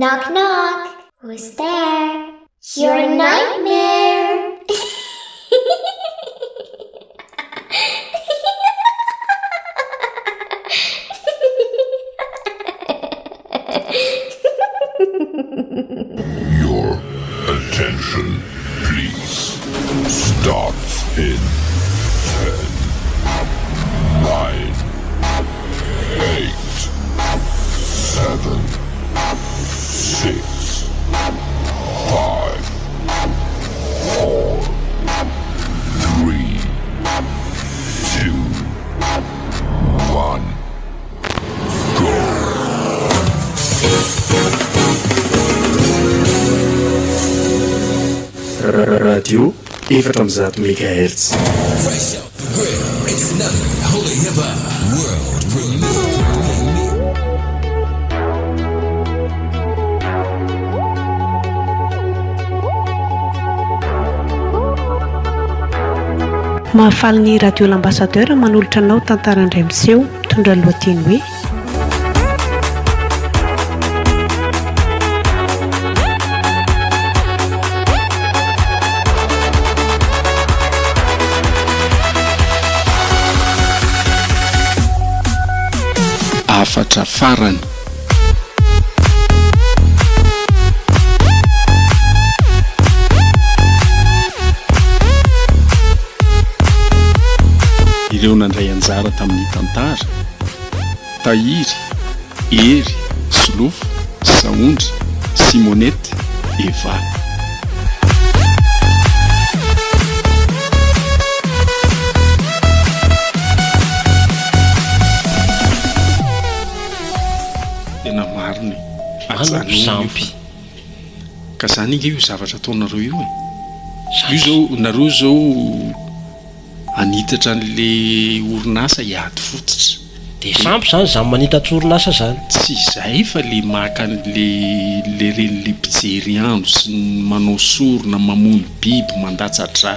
Knock knock. Who's there? Your nightmare. Your attention, please. Starts in 10, 9, 8, 7, 6, 5, 4, 3, 2, 1, go. Radio efatra amzato megahertz. Fresh off the grill, it's another Holy Hip Hop World Premiere. Mahafaly ny radio l'ambassadeur manolotra anao tantarandray miseho mitondra lohateny hoe afatra farany. Ireo nandray anjara tamin'ny tantara: Tahiry, Hery, Solofo, Saondry, Simonety, Eva. Tena mariny sampy ka zany io zavatra ataonareo io io zao nareo zao anitatra an'le orinasa hiady fototra de sampy zany zany manitatra orinasa zany tsy izay fa le maka le ren'le mpijery andro sy manao sorona mamono biby mandatsatra